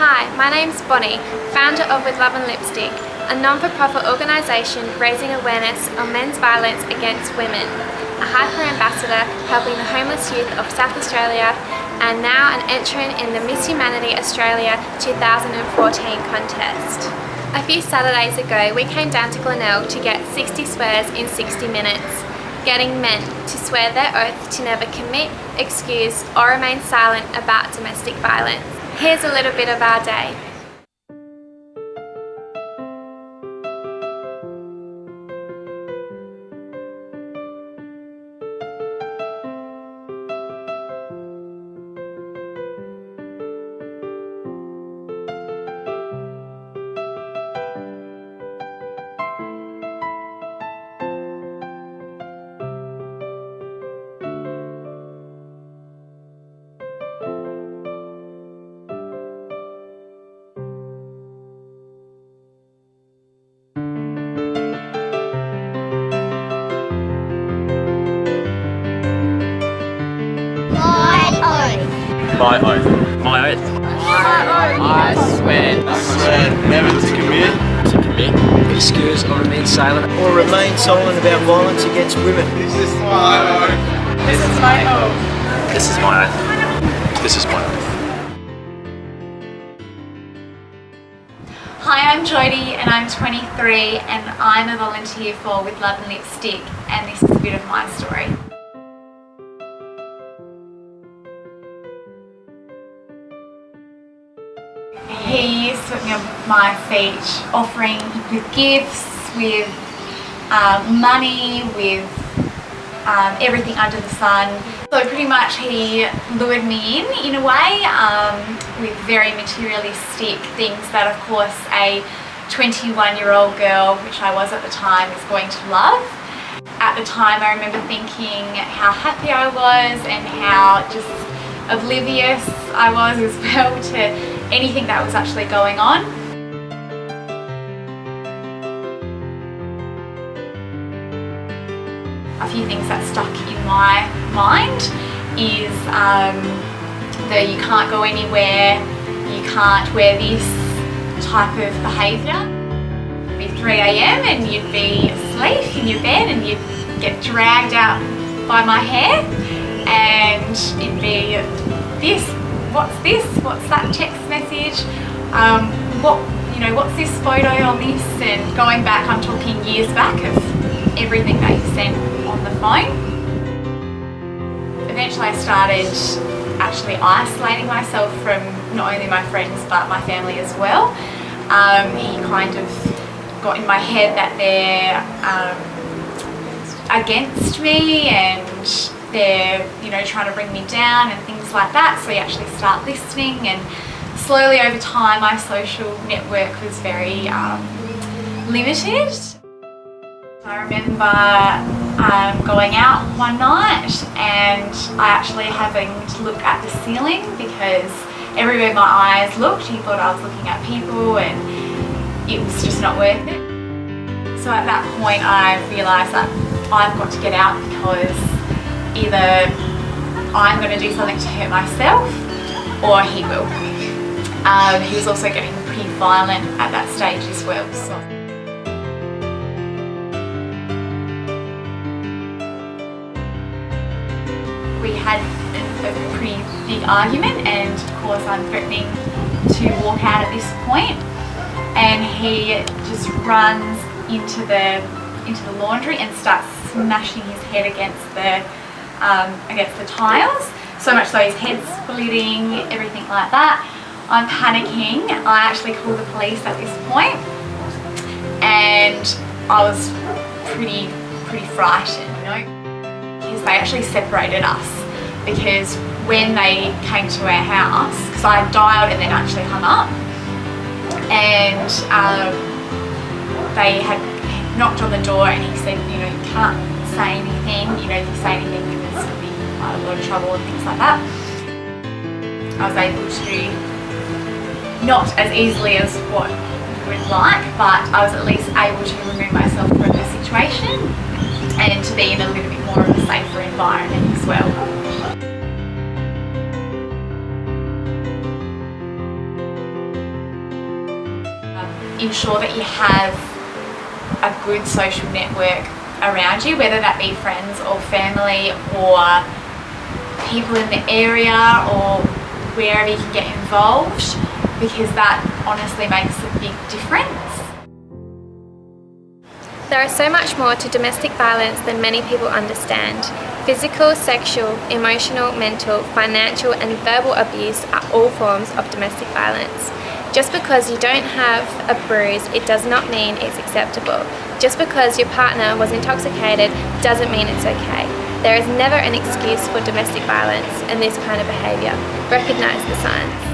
Hi, my name's Bonnie, founder of With Love&Lipstick, a non-for-profit organisation raising awareness on men's violence against women, a Hyper Ambassador helping the homeless youth of South Australia, and now an entrant in the Miss Humanity Australia 2014 contest. A few Saturdays ago we came down to Glenelg to get 60 swears in 60 minutes, getting men to swear their oath to never commit, excuse or remain silent about domestic violence. Here's a little bit of our day. My oath. My oath. I swear never to commit, excuse or remain silent, or remain silent about violence against women. This is my oath. This is my oath. This is my oath. This is my oath. Hi, I'm Jodie and I'm 23 and I'm a volunteer for With Love&Lipstick, and this is a bit of my story. He used to put me on my feet, offering with gifts, with money, with everything under the sun. So pretty much he lured me in a way, with very materialistic things that of course a 21-year-old girl, which I was at the time, is going to love. At the time I remember thinking how happy I was and how just oblivious I was as well to anything that was actually going on. A few things that stuck in my mind is that you can't go anywhere, you can't wear this type of behaviour. It'd be 3 AM and you'd be asleep in your bed and you'd get dragged out by my hair and it'd be this, what's this, what's that text message, what's this photo on this, and going back, I'm talking years back, of everything that he sent on the phone. Eventually I started actually isolating myself from not only my friends but my family as well. He kind of got in my head that they're against me and they're trying to bring me down and things like that, so you actually start listening, and slowly over time my social network was very limited. I remember going out one night and I actually having to look at the ceiling because everywhere my eyes looked, he thought I was looking at people and it was just not worth it. So at that point I realised that I've got to get out because either I'm going to do something to hurt myself or he will. He was also getting pretty violent at that stage as well. So. We had a pretty big argument, and of course I'm threatening to walk out at this point, and he just runs into the laundry and starts smashing his head against the tiles, so much so his head's splitting, everything like that. I'm panicking. I actually called the police at this point, and I was pretty frightened, because they actually separated us, because when they came to our house, because I dialed and then actually hung up, and they had knocked on the door and he said, you can't say anything, if you say anything there's going to be a lot of trouble and things like that. I was able to, not as easily as what you would like, but I was at least able to remove myself from the situation and to be in a little bit more of a safer environment as well. ensure that you have a good social network around you, whether that be friends or family or people in the area or wherever you can get involved, because that honestly makes a big difference. There is so much more to domestic violence than many people understand. Physical, sexual, emotional, mental, financial and verbal abuse are all forms of domestic violence. Just because you don't have a bruise, it does not mean it's acceptable. Just because your partner was intoxicated doesn't mean it's okay. There is never an excuse for domestic violence and this kind of behaviour. Recognise the signs.